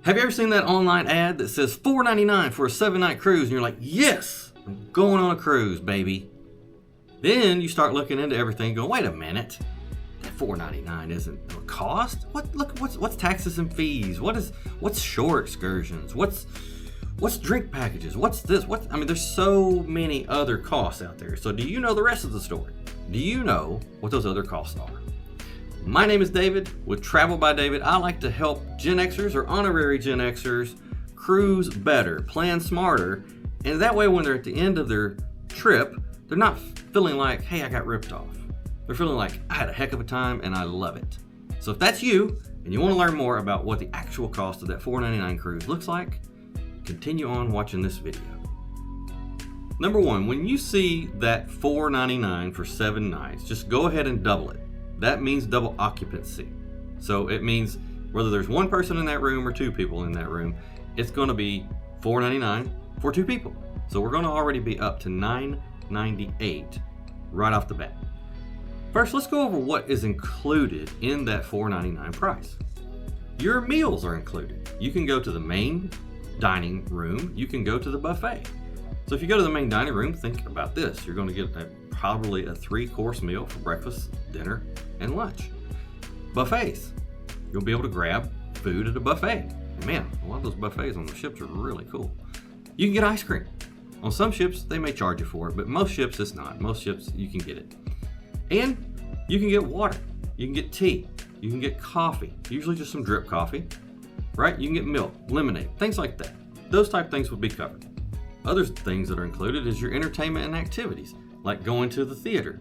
Have you ever seen that online ad that says $4.99 for a 7-night cruise? And you're like, yes, I'm going on a cruise, baby. Then you start looking into everything going, wait a minute. That $4.99 isn't a cost? What's taxes and fees? What's shore excursions? What's drink packages? What's this? I mean, there's so many other costs out there. So do you know the rest of the story? Do you know what those other costs are? My name is David with Travel by David. I like to help Gen Xers or honorary Gen Xers cruise better, plan smarter, and that way when they're at the end of their trip, they're not feeling like, hey, I got ripped off. They're feeling like, I had a heck of a time and I love it. So if that's you and you want to learn more about what the actual cost of that $4.99 cruise looks like, continue on watching this video. Number one, when you see that $4.99 for 7 nights, just go ahead and double it. That means double occupancy. So it means whether there's one person in that room or 2 people in that room, it's going to be $4.99 for 2 people. So we're going to already be up to $9.98 right off the bat. First, let's go over what is included in that $4.99 price. Your meals are included. You can go to the main dining room. You can go to the buffet. So if you go to the main dining room, think about this. You're going to get probably a 3-course meal for breakfast, dinner, and lunch. Buffets. You'll be able to grab food at a buffet. Man, a lot of those buffets on the ships are really cool. You can get ice cream. On some ships, they may charge you for it, but most ships it's not. Most ships, you can get it. And you can get water. You can get tea. You can get coffee. Usually just some drip coffee, right? You can get milk, lemonade, things like that. Those type of things would be covered. Other things that are included is your entertainment and activities, like going to the theater,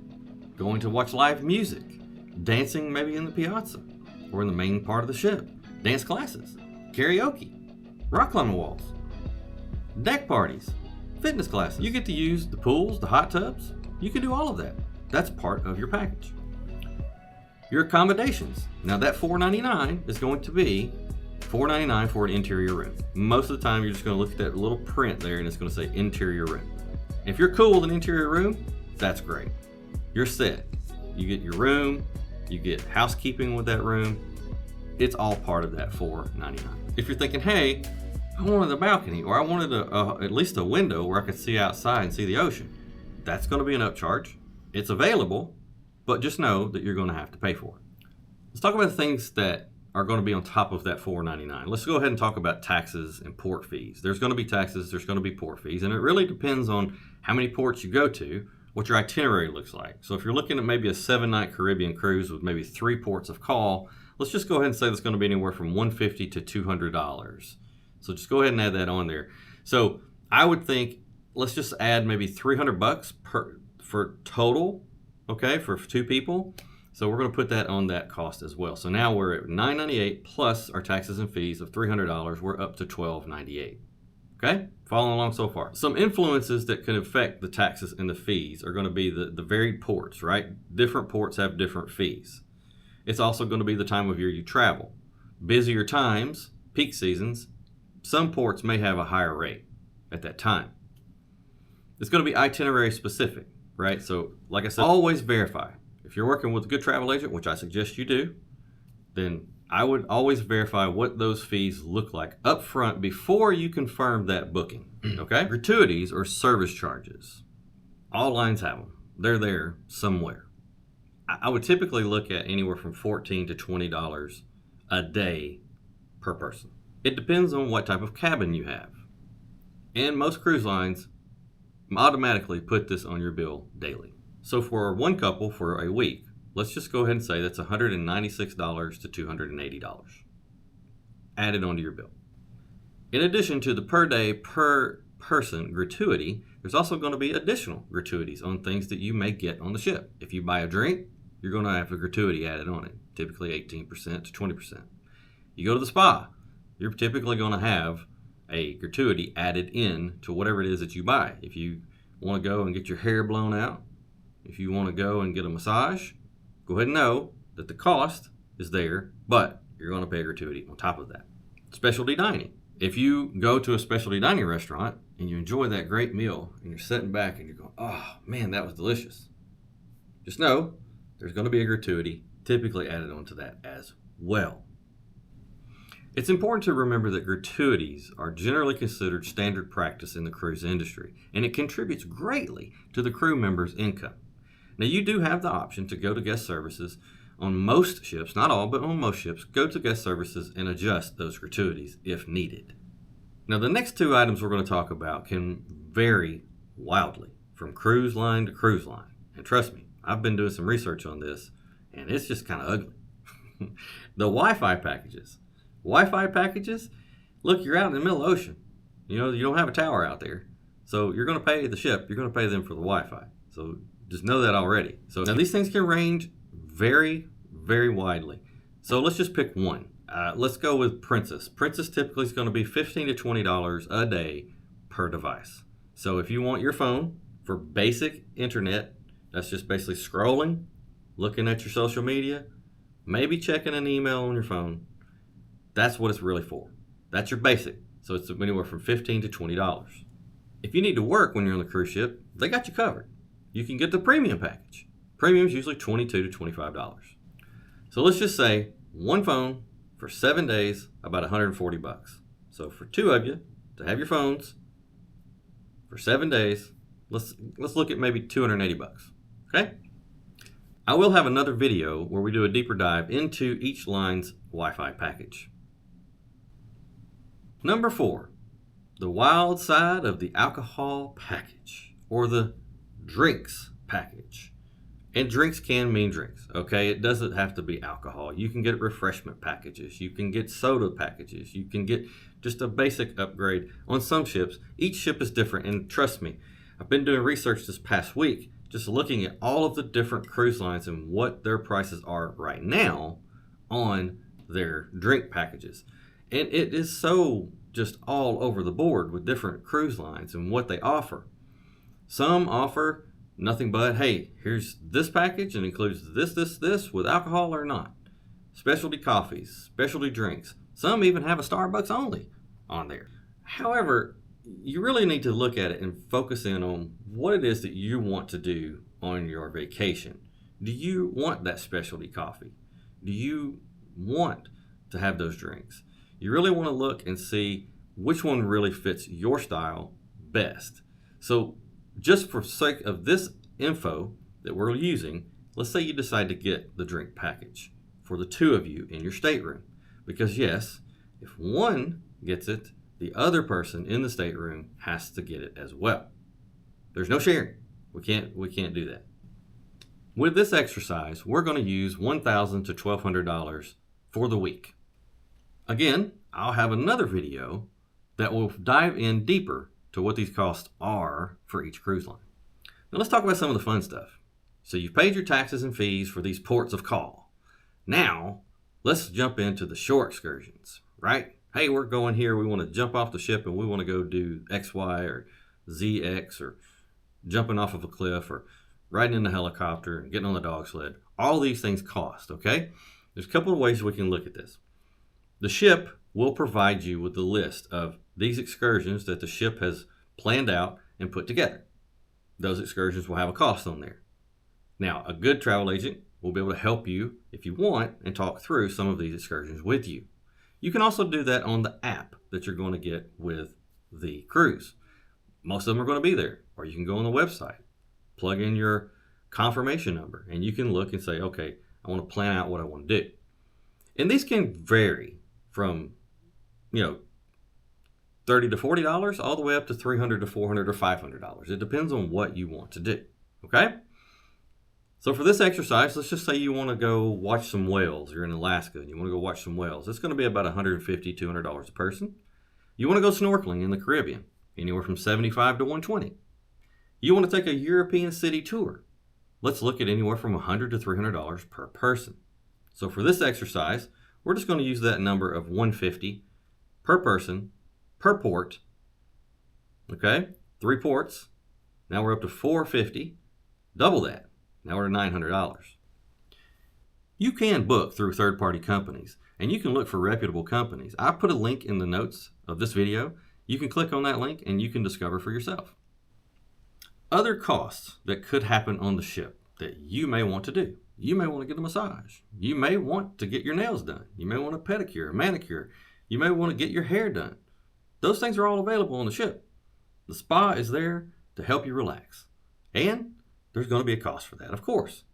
going to watch live music, dancing maybe in the piazza or in the main part of the ship, dance classes, karaoke, rock climbing walls, deck parties, fitness classes. You get to use the pools, the hot tubs. You can do all of that. That's part of your package. Your accommodations. Now that $4.99 is going to be $4.99 for an interior room. Most of the time you're just going to look at that little print there and it's going to say interior room. If you're cool with an interior room, that's great. You're set. You get your room, you get housekeeping with that room. It's all part of that $4.99. If you're thinking, hey, I wanted a balcony or I wanted at least a window where I could see outside and see the ocean, that's going to be an upcharge. It's available, but just know that you're going to have to pay for it. Let's talk about the things that are going to be on top of that $4.99. Let's go ahead and talk about taxes and port fees. There's going to be taxes, there's going to be port fees, and it really depends on how many ports you go to, what your itinerary looks like. So if you're looking at maybe a 7-night Caribbean cruise with maybe 3 ports of call, let's just go ahead and say that's going to be anywhere from $150 to $200. So just go ahead and add that on there. So I would think, let's just add maybe $300 for total, okay, for 2 people. So we're going to put that on that cost as well. So now we're at $9.98 plus our taxes and fees of $300. We're up to $12.98. Okay, following along so far. Some influences that can affect the taxes and the fees are going to be the varied ports, right? Different ports have different fees. It's also going to be the time of year you travel. Busier times, peak seasons, some ports may have a higher rate at that time. It's going to be itinerary specific, right? So like I said, always verify. If you're working with a good travel agent, which I suggest you do, then I would always verify what those fees look like up front before you confirm that booking, okay? Gratuities or service charges. All lines have them. They're there somewhere. I would typically look at anywhere from $14 to $20 a day per person. It depends on what type of cabin you have. And most cruise lines automatically put this on your bill daily. So for one couple for a week, let's just go ahead and say that's $196 to $280 added onto your bill. In addition to the per day, per person gratuity, there's also going to be additional gratuities on things that you may get on the ship. If you buy a drink, you're going to have a gratuity added on it, typically 18% to 20%. You go to the spa, you're typically going to have a gratuity added in to whatever it is that you buy. If you want to go and get your hair blown out, if you want to go and get a massage, go ahead and know that the cost is there, but you're going to pay a gratuity on top of that. Specialty dining. If you go to a specialty dining restaurant and you enjoy that great meal and you're sitting back and you're going, oh man, that was delicious, just know there's going to be a gratuity typically added onto that as well. It's important to remember that gratuities are generally considered standard practice in the cruise industry, and it contributes greatly to the crew member's income. Now, you do have the option to go to guest services on most ships, not all, but on most ships. Go to guest services and adjust those gratuities if needed. Now, the next two items we're going to talk about can vary wildly from cruise line to cruise line. And trust me, I've been doing some research on this, and it's just kind of ugly. The Wi-Fi packages. Wi-Fi packages, look, you're out in the middle of the ocean. You know, you don't have a tower out there. So you're going to pay the ship. You're going to pay them for the Wi-Fi. So just know that already. So now these things can range very, very widely. So let's just pick one. Let's go with Princess. Princess typically is going to be $15 to $20 a day per device. So if you want your phone for basic internet, that's just basically scrolling, looking at your social media, maybe checking an email on your phone. That's what it's really for. That's your basic. So it's anywhere from $15 to $20. If you need to work when you're on the cruise ship, they got you covered. You can get the premium package. Premium is usually $22 to $25. So let's just say one phone for 7 days, about $140. So for two of you to have your phones for 7 days, let's look at maybe $280. Okay? I will have another video where we do a deeper dive into each line's Wi-Fi package. Number 4, the wild side of the alcohol package, or the drinks package. And drinks can mean drinks, okay? It doesn't have to be alcohol. You can get refreshment packages. You can get soda packages. You can get just a basic upgrade. On some ships, each ship is different, and trust me, I've been doing research this past week, just looking at all of the different cruise lines and what their prices are right now on their drink packages. And it is so just all over the board with different cruise lines and what they offer. Some offer nothing but, hey, here's this package and includes this with alcohol or not. Specialty coffees, specialty drinks. Some even have a Starbucks only on there. However, you really need to look at it and focus in on what it is that you want to do on your vacation. Do you want that specialty coffee? Do you want to have those drinks? You really want to look and see which one really fits your style best. So just for sake of this info that we're using, let's say you decide to get the drink package for the two of you in your stateroom. Because yes, if one gets it, the other person in the stateroom has to get it as well. There's no sharing. We can't do that. With this exercise, we're going to use $1,000 to $1,200 for the week. Again, I'll have another video that will dive in deeper to what these costs are for each cruise line. Now let's talk about some of the fun stuff. So you've paid your taxes and fees for these ports of call. Now, let's jump into the shore excursions, right? Hey, we're going here, we want to jump off the ship and we want to go do X, Y, or ZX, or jumping off of a cliff, or riding in the helicopter and getting on the dog sled. All these things cost, okay? There's a couple of ways we can look at this. The ship will provide you with the list of these excursions that the ship has planned out and put together. Those excursions will have a cost on there. Now, a good travel agent will be able to help you, if you want, and talk through some of these excursions with you. You can also do that on the app that you're going to get with the cruise. Most of them are going to be there, or you can go on the website, plug in your confirmation number, and you can look and say, okay, I want to plan out what I want to do. And these can vary from, $30 to $40 all the way up to $300 to $400 or $500. It depends on what you want to do, okay? So for this exercise, let's just say you want to go watch some whales. You're in Alaska and you want to go watch some whales. It's going to be about $150, $200 a person. You want to go snorkeling in the Caribbean, anywhere from $75 to $120. You want to take a European city tour. Let's look at anywhere from $100 to $300 per person. So for this exercise, we're just going to use that number of $150 per person, per port. Okay, 3 ports. Now we're up to $450. Double that. Now we're at $900. You can book through third-party companies, and you can look for reputable companies. I put a link in the notes of this video. You can click on that link and you can discover for yourself. Other costs that could happen on the ship that you may want to do. You may want to get a massage. You may want to get your nails done. You may want a pedicure, a manicure. You may want to get your hair done. Those things are all available on the ship. The spa is there to help you relax. And there's going to be a cost for that, of course.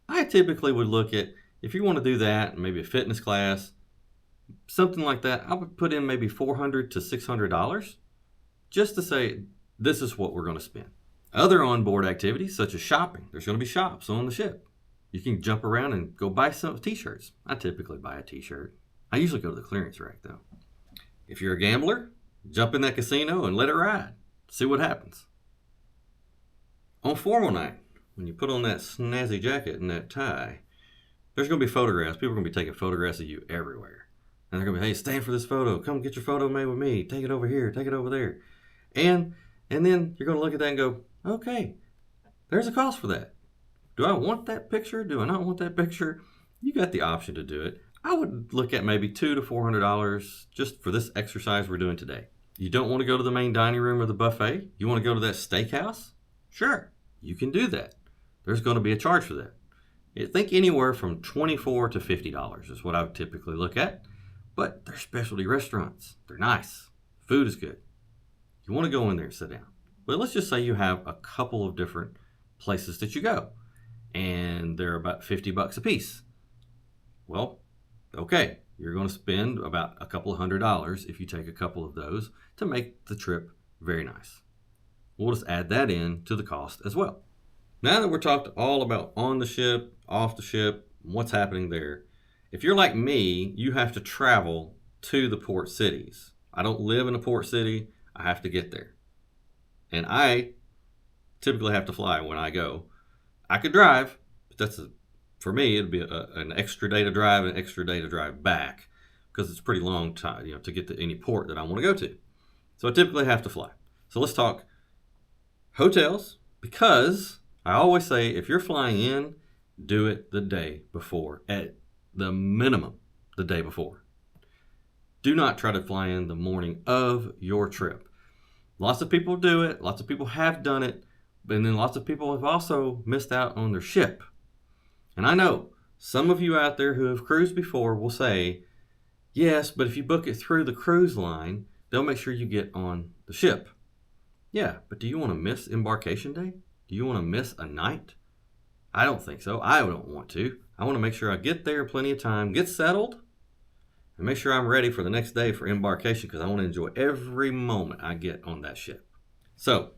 I typically would look at, if you want to do that, maybe a fitness class, something like that, I would put in maybe $400 to $600 just to say, this is what we're going to spend. Other onboard activities, such as shopping. There's going to be shops on the ship. You can jump around and go buy some t-shirts. I typically buy a t-shirt. I usually go to the clearance rack, though. If you're a gambler, jump in that casino and let it ride. See what happens. On formal night, when you put on that snazzy jacket and that tie, there's going to be photographs. People are going to be taking photographs of you everywhere. And they're going to be, hey, stand for this photo. Come get your photo made with me. Take it over here. Take it over there. And then you're going to look at that and go, okay, there's a cost for that. Do I want that picture? Do I not want that picture? You got the option to do it. I would look at maybe $200 to $400 just for this exercise we're doing today. You don't want to go to the main dining room or the buffet? You want to go to that steakhouse? Sure, you can do that. There's going to be a charge for that. I think anywhere from $24 to $50 is what I would typically look at. But they're specialty restaurants. They're nice. Food is good. You want to go in there and sit down. But let's just say you have a couple of different places that you go, and they're about $50 a piece. Well, okay, you're going to spend about a couple of $100 if you take a couple of those to make the trip very nice. We'll just add that in to the cost as well. Now that we're talked all about on the ship, off the ship, what's happening there, if you're like me, you have to travel to the port cities. I don't live in a port city. I have to get there. And I typically have to fly when I go. I could drive, but for me, it'd be an extra day to drive and an extra day to drive back because it's a pretty long time, to get to any port that I want to go to. So I typically have to fly. So let's talk hotels, because I always say if you're flying in, do it the day before, at the minimum the day before. Do not try to fly in the morning of your trip. Lots of people do it. Lots of people have done it. And then lots of people have also missed out on their ship. And I know some of you out there who have cruised before will say, yes, but if you book it through the cruise line, they'll make sure you get on the ship. Yeah, but do you want to miss embarkation day? Do you want to miss a night? I don't think so. I don't want to. I want to make sure I get there plenty of time, get settled, and make sure I'm ready for the next day for embarkation, because I want to enjoy every moment I get on that ship. So,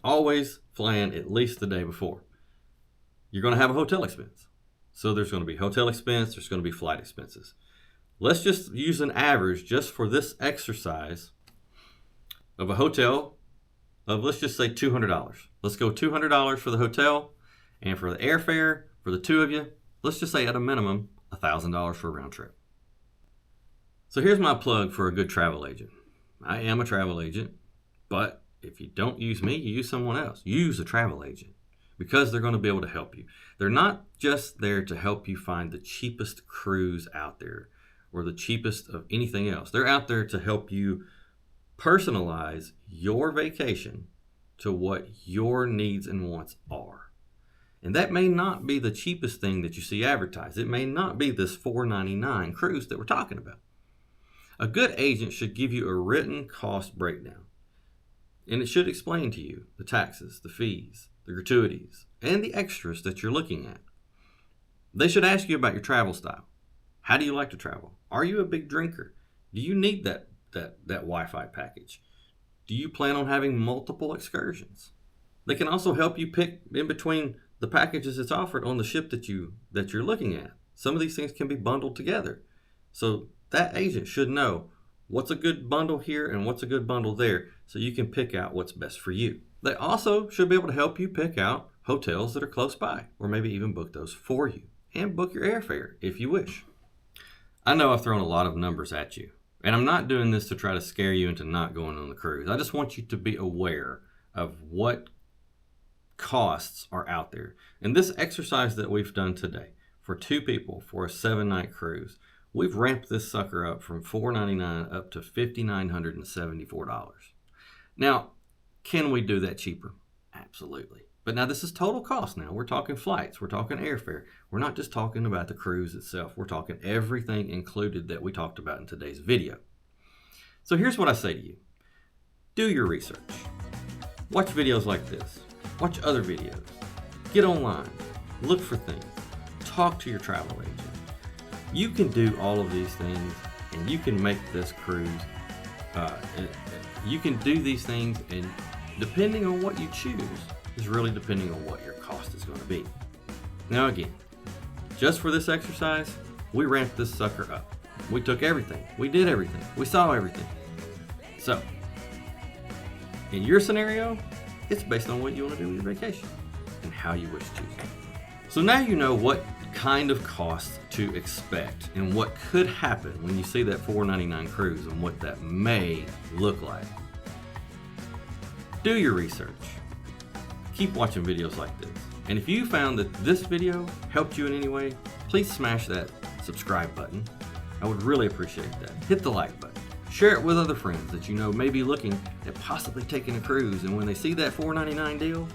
always fly in at least the day before. You're going to have a hotel expense. So there's going to be hotel expense, there's going to be flight expenses. Let's just use an average just for this exercise of a hotel of, let's just say $200. Let's go $200 for the hotel, and for the airfare, for the two of you, let's just say at a minimum, $1,000 for a round trip. So here's my plug for a good travel agent. I am a travel agent, but if you don't use me, you use someone else. Use a travel agent, because they're going to be able to help you. They're not just there to help you find the cheapest cruise out there or the cheapest of anything else. They're out there to help you personalize your vacation to what your needs and wants are. And that may not be the cheapest thing that you see advertised. It may not be this $4.99 cruise that we're talking about. A good agent should give you a written cost breakdown. And it should explain to you the taxes, the fees, the gratuities, and the extras that you're looking at. They should ask you about your travel style. How do you like to travel? Are you a big drinker? Do you need that Wi-Fi package? Do you plan on having multiple excursions? They can also help you pick in between the packages that's offered on the ship that you're looking at. Some of these things can be bundled together. So that agent should know what's a good bundle here and what's a good bundle there, so you can pick out what's best for you. They also should be able to help you pick out hotels that are close by, or maybe even book those for you, and book your airfare if you wish. I know I've thrown a lot of numbers at you, and I'm not doing this to try to scare you into not going on the cruise. I just want you to be aware of what costs are out there. And this exercise that we've done today for two people for a 7-night cruise, we've ramped this sucker up from $4.99 up to $5,974. Now, can we do that cheaper? Absolutely. But now this is total cost now. We're talking flights. We're talking airfare. We're not just talking about the cruise itself. We're talking everything included that we talked about in today's video. So here's what I say to you. Do your research. Watch videos like this. Watch other videos. Get online. Look for things. Talk to your travel agent. You can do all of these things and you can make this cruise. You can do these things, and depending on what you choose is really depending on what your cost is going to be. Now again, just for this exercise, we ramped this sucker up. We took everything. We did everything. We saw everything. So, in your scenario, it's based on what you want to do with your vacation and how you wish to. So now you know what kind of costs to expect and what could happen when you see that $4.99 cruise and what that may look like. Do your research. Keep watching videos like this. And if you found that this video helped you in any way, please smash that subscribe button. I would really appreciate that. Hit the like button. Share it with other friends that you know may be looking at possibly taking a cruise, and when they see that $4.99 deal,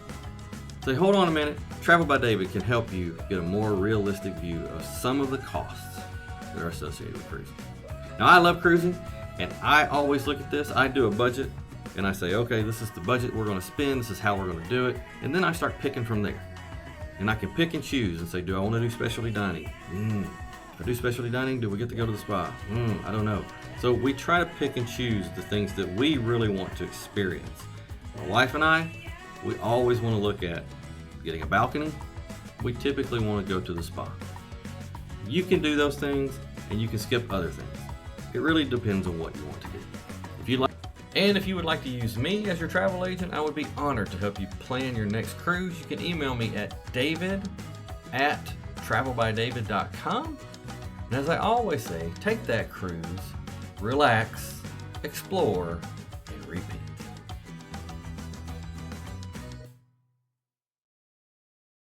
say, hold on a minute, Travel by David can help you get a more realistic view of some of the costs that are associated with cruising. Now, I love cruising, and I always look at this. I do a budget, and I say, okay, this is the budget we're going to spend. This is how we're going to do it. And then I start picking from there. And I can pick and choose and say, do I want to do specialty dining? If I do specialty dining, do we get to go to the spa? I don't know. So we try to pick and choose the things that we really want to experience. My wife and I, we always want to look at getting a balcony. We typically want to go to the spa. You can do those things and you can skip other things. It really depends on what you want to do. If you would like to use me as your travel agent, I would be honored to help you plan your next cruise. You can email me at david@travelbydavid.com. And as I always say, take that cruise, relax, explore,